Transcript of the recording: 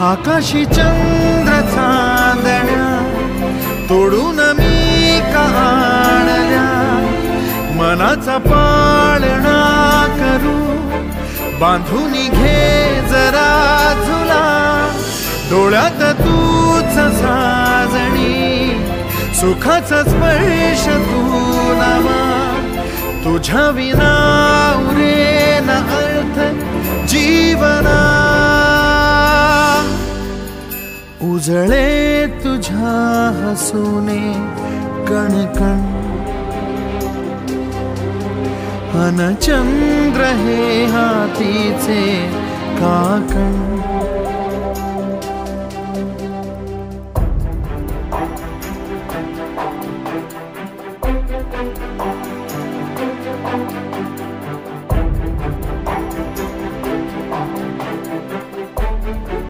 आकाशी चंद्र चांदण्या तोडून मी आणल्या, मनाचा पाळणा करू बांधून घे जरा झुला, डोळ्यात तूच साजणी सुखाचा स्पर्श तू नामा, तुझ्या विना उरेन अर्थ जीवना, उजळे तुझ्या हसूने कणकण, अन चंद्र हे हातीचे काकण,